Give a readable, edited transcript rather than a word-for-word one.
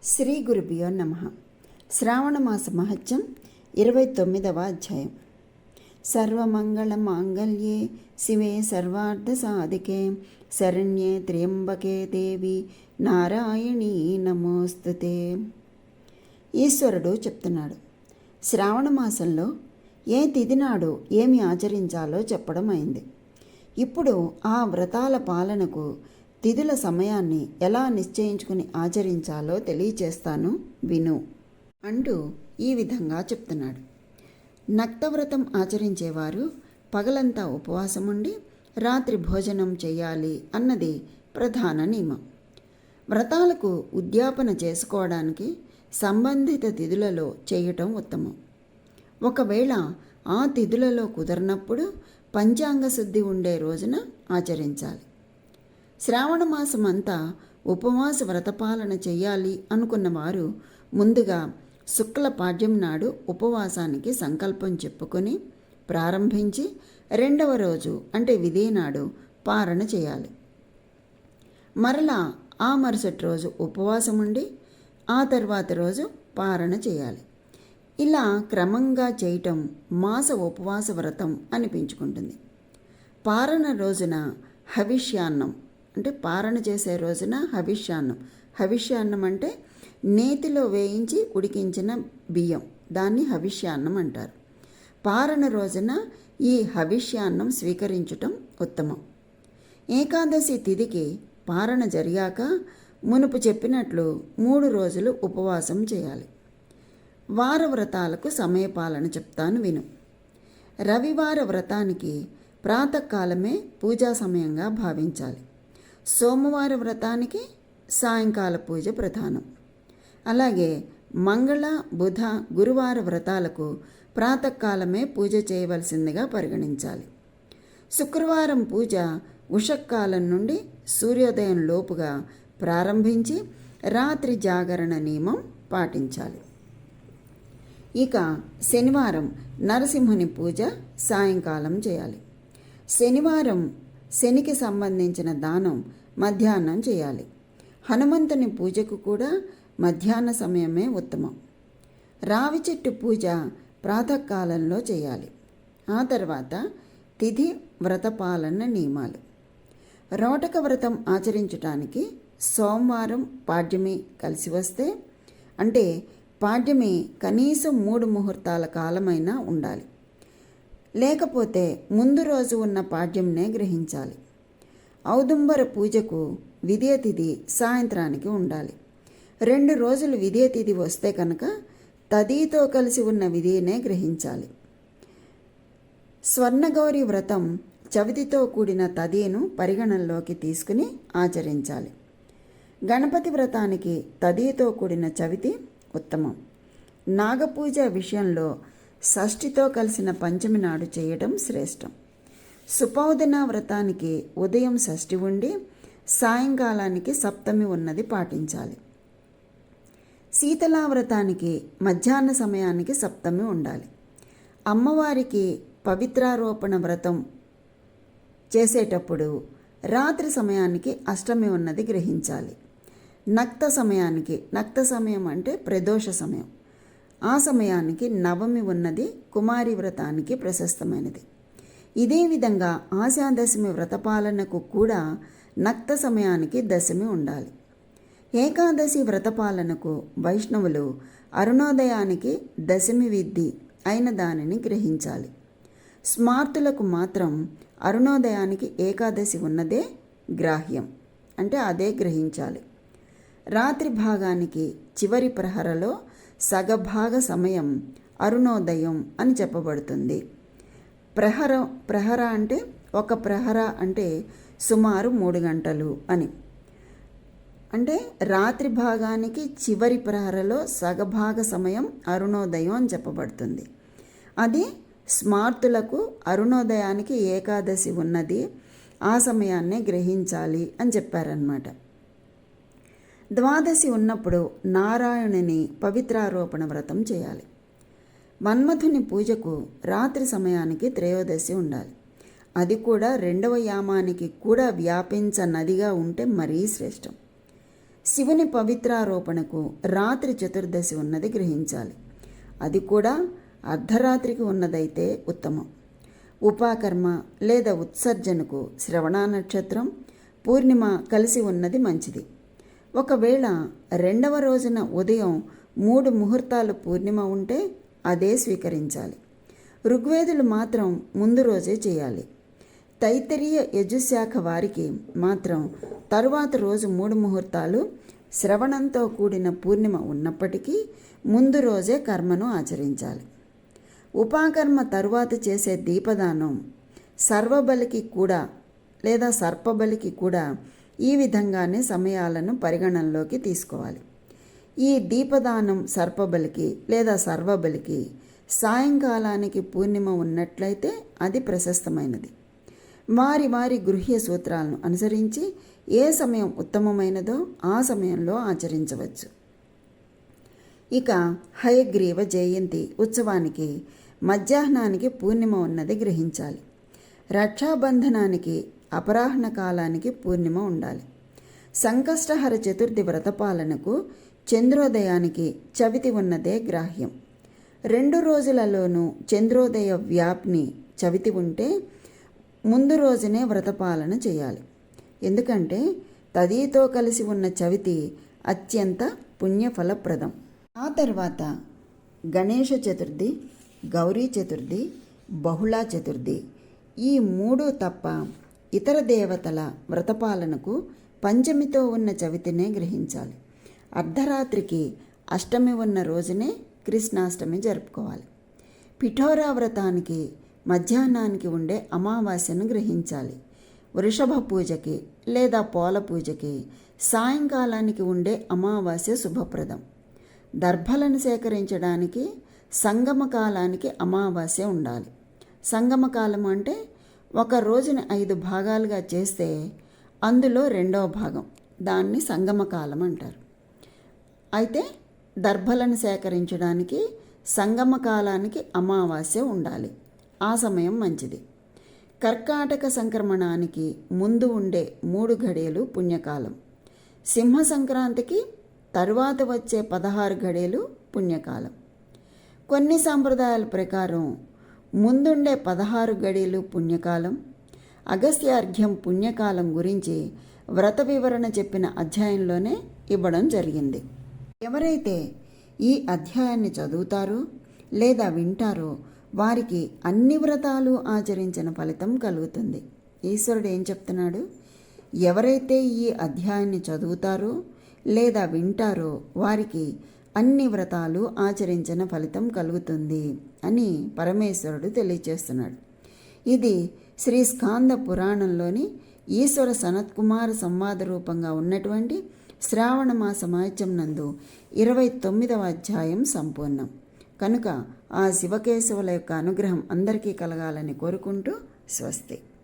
శ్రీ గురుభ్యో నమః. శ్రావణమాస మహత్యం 29వ అధ్యాయం. సర్వమంగళమాంగళ్యే శివే సర్వార్థసాధికే శరణ్యే త్ర్యంబకే దేవి నారాయణీ నమోస్తుతే. ఈశ్వరుడు చెప్తున్నాడు, శ్రావణ మాసంలో ఏ తిథి నాడు ఏమి ఆచరించాలో చెప్పడం అయింది. ఇప్పుడు ఆ వ్రతాల పాలనకు తిథుల సమయాన్ని ఎలా నిశ్చయించుకుని ఆచరించాలో తెలియచేస్తాను, విను అంటూ ఈ విధంగా చెప్తున్నాడు. నక్తవ్రతం ఆచరించేవారు పగలంతా ఉపవాసం ఉండి రాత్రి భోజనం చేయాలి అన్నది ప్రధాన నియమం. వ్రతాలకు ఉద్యాపన చేసుకోవడానికి సంబంధిత తిథులలో చేయటం ఉత్తమం. ఒకవేళ ఆ తిథులలో కుదరనప్పుడు పంచాంగ శుద్ధి ఉండే రోజున ఆచరించాలి. శ్రావణ మాసం అంతా ఉపవాస వ్రతపాలన చేయాలి అనుకున్నవారు ముందుగా శుక్ల పాడ్యం నాడు ఉపవాసానికి సంకల్పం చెప్పుకొని ప్రారంభించి రెండవ రోజు అంటే విదే నాడు పారణ చేయాలి. మరలా ఆ మరుసటి రోజు ఉపవాసం ఉండి ఆ తర్వాత రోజు పారణ చేయాలి. ఇలా క్రమంగా చేయటం మాస ఉపవాస వ్రతం అనిపించుకుంటుంది. పారణ రోజున హవిష్యాన్నం అంటే పారణ చేసే రోజున హవిష్యాన్నం అంటే నేతిలో వేయించి ఉడికించిన బియ్యం, దాన్ని హవిష్యాన్నం అంటారు. పారణ రోజున ఈ హవిష్యాన్నం స్వీకరించటం ఉత్తమం. ఏకాదశి తిథికి పారణ జరిగాక మునుపు చెప్పినట్లు 3 రోజులు ఉపవాసం చేయాలి. వార వ్రతాలకు సమయపాలన చెప్తాను, విను. రవివార వ్రతానికి ప్రాతకాలమే పూజా సమయంగా భావించాలి. సోమవార వ్రతానికి సాయంకాల పూజ ప్రధానం. అలాగే మంగళ, బుధ, గురువార వ్రతాలకు ప్రాతకాలమే పూజ చేయవలసిందిగా పరిగణించాలి. శుక్రవారం పూజ ఉషక్కాలం నుండి సూర్యోదయం లోపుగా ప్రారంభించి రాత్రి జాగరణ నియమం పాటించాలి. ఇక శనివారం నరసింహుని పూజ సాయంకాలం చేయాలి. శనివారం శనికి సంబంధించిన దానం మధ్యాహ్నం చేయాలి. హనుమంతుని పూజకు కూడా మధ్యాహ్న సమయమే ఉత్తమం. రావి చెట్టు పూజ ప్రాతకాలంలో చేయాలి. ఆ తర్వాత తిథి వ్రతపాలన నియమాలు. రోటక వ్రతం ఆచరించటానికి సోమవారం పాడ్యమి కలిసి వస్తే, అంటే పాడ్యమి కనీసం 3 ముహూర్తాల కాలమైనా ఉండాలి. లేకపోతే ముందు రోజు ఉన్న పాడ్యంనే గ్రహించాలి. ఔదుంబర పూజకు విదియ తిథి సాయంత్రానికి ఉండాలి. 2 రోజులు విదియ తిథి వస్తే కనుక తదితో కలిసి ఉన్న విధినే గ్రహించాలి. స్వర్ణగౌరి వ్రతం చవితితో కూడిన తదిను పరిగణనలోకి తీసుకుని ఆచరించాలి. గణపతి వ్రతానికి తదితో కూడిన చవితి ఉత్తమం. నాగపూజ విషయంలో షష్ఠితో కలిసిన పంచమి నాడు చేయడం శ్రేష్టం. సుపౌదన వ్రతానికి ఉదయం షష్ఠి ఉండి సాయంకాలానికి సప్తమి ఉన్నది పాటించాలి. శీతలా వ్రతానికి మధ్యాహ్న సమయానికి సప్తమి ఉండాలి. అమ్మవారికి పవిత్రారోపణ వ్రతం చేసేటప్పుడు రాత్రి సమయానికి అష్టమి ఉన్నది గ్రహించాలి. నక్త సమయం అంటే ప్రదోష సమయం, ఆ సమయానికి నవమి ఉన్నది కుమారి వ్రతానికి ప్రశస్తమైనది. ఇదే విధంగా ఆశాదశమి వ్రతపాలనకు కూడా నక్త సమయానికి దశమి ఉండాలి. ఏకాదశి వ్రతపాలనకు వైష్ణవులు అరుణోదయానికి దశమి విద్ధి అయిన దానిని గ్రహించాలి. స్మార్తులకు మాత్రం అరుణోదయానికి ఏకాదశి ఉన్నదే గ్రాహ్యం, అంటే అదే గ్రహించాలి. రాత్రి భాగానికి చివరి ప్రహరలో సగభాగ సమయం అరుణోదయం అని చెప్పబడుతుంది. ప్రహర అంటే ఒక ప్రహర అంటే సుమారు 3 గంటలు అని. అంటే రాత్రి భాగానికి చివరి ప్రహరలో సగభాగ సమయం అరుణోదయం అని చెప్పబడుతుంది. అది స్మార్తులకు అరుణోదయానికి ఏకాదశి ఉన్నది, ఆ సమయాన్నే గ్రహించాలి అని చెప్పారన్నమాట. ద్వాదశి ఉన్నప్పుడు నారాయణుని పవిత్రారోపణ వ్రతం చేయాలి. మన్మథుని పూజకు రాత్రి సమయానికి త్రయోదశి ఉండాలి. అది కూడా 2వ యామానికి కూడా వ్యాపించనదిగా ఉంటే మరీ శ్రేష్టం. శివుని పవిత్రారోపణకు రాత్రి చతుర్దశి ఉన్నది గ్రహించాలి. అది కూడా అర్ధరాత్రికి ఉన్నదైతే ఉత్తమం. ఉపాకర్మ లేదా ఉత్సర్జనకు శ్రవణ నక్షత్రం, పూర్ణిమ కలిసి ఉన్నది మంచిది. ఒకవేళ రెండవ రోజున ఉదయం 3 ముహూర్తాలు పూర్ణిమ ఉంటే అదే స్వీకరించాలి. ఋగ్వేదులు మాత్రం ముందు రోజే చేయాలి. తైత్తరీయ యజుశాఖ వారికి మాత్రం తరువాత రోజు 3 ముహూర్తాలు శ్రవణంతో కూడిన పూర్ణిమ ఉన్నప్పటికీ ముందు రోజే కర్మను ఆచరించాలి. ఉపాకర్మ తరువాత చేసే దీపదానం సర్వబలికి కూడా లేదా సర్పబలికి కూడా ఈ విధంగానే సమయాలను పరిగణనలోకి తీసుకోవాలి. ఈ దీపదానం సర్పబలికి లేదా సర్వబలికి సాయంకాలానికి పూర్ణిమ ఉన్నట్లయితే అది ప్రశస్తమైనది. వారి వారి గృహ్య సూత్రాలను అనుసరించి ఏ సమయం ఉత్తమమైనదో ఆ సమయంలో ఆచరించవచ్చు. ఇక హయగ్రీవ జయంతి ఉత్సవానికి మధ్యాహ్నానికి పూర్ణిమ ఉన్నది గ్రహించాలి. రక్షాబంధనానికి అపరాహ్న కాలానికి పూర్ణిమ ఉండాలి. సంకష్టహర చతుర్థి వ్రతపాలనకు చంద్రోదయానికి చవితి ఉన్నదే గ్రాహ్యం. 2 రోజులలోనూ చంద్రోదయ వ్యాప్ని చవితి ఉంటే ముందు రోజునే వ్రతపాలన చేయాలి. ఎందుకంటే తదితో కలిసి ఉన్న చవితి అత్యంత పుణ్యఫలప్రదం. ఆ తర్వాత గణేష చతుర్థి, గౌరీ చతుర్థి, బహుళా చతుర్థి ఈ 3 తప్ప ఇతర దేవతల వ్రతపాలనకు పంచమితో ఉన్న చవితినే గ్రహించాలి. అర్ధరాత్రికి అష్టమి ఉన్న రోజునే కృష్ణాష్టమి జరుపుకోవాలి. పిఠోరా వ్రతానికి మధ్యాహ్నానికి ఉండే అమావాస్యను గ్రహించాలి. వృషభ పూజకి లేదా పోల పూజకి సాయంకాలానికి ఉండే అమావాస్య శుభప్రదం. దర్భలను సేకరించడానికి సంగమ కాలానికి అమావాస్య ఉండాలి. సంగమ కాలం అంటే ఒక రోజుని 5 భాగాలుగా చేస్తే అందులో 2వ భాగం, దాన్ని సంగమ కాలం అంటారు. అయితే దర్భలను సేకరించడానికి సంగమ కాలానికి అమావాస్య ఉండాలి. ఆ సమయం మంచిది. కర్కాటక సంక్రమణానికి ముందు ఉండే 3 ఘడియలు పుణ్యకాలం. సింహ సంక్రాంతికి తరువాత వచ్చే 16 ఘడియలు పుణ్యకాలం. కొన్ని సాంప్రదాయాల ప్రకారం ముందుండే 16 గడియలు పుణ్యకాలం. అగస్త్యార్ఘ్యం పుణ్యకాలం గురించి వ్రత వివరణ చెప్పిన అధ్యాయంలోనే ఇవ్వడం జరిగింది. ఎవరైతే ఈ అధ్యాయాన్ని చదువుతారో లేదా వింటారో వారికి అన్ని వ్రతాలు ఆచరించిన ఫలితం కలుగుతుంది. ఈశ్వరుడు ఏం చెప్తున్నాడు? ఎవరైతే ఈ అధ్యాయాన్ని చదువుతారో లేదా వింటారో వారికి అన్ని వ్రతాలు ఆచరించిన ఫలితం కలుగుతుంది అని పరమేశ్వరుడు తెలియచేస్తున్నాడు. ఇది శ్రీ స్కాంద పురాణంలోని ఈశ్వర సనత్కుమార సంవాద రూపంగా ఉన్నటువంటి శ్రావణ మాస మహత్యం నందు 29వ అధ్యాయం సంపూర్ణం. కనుక ఆ శివకేశవుల యొక్క అనుగ్రహం అందరికీ కలగాలని కోరుకుంటూ స్వస్తి.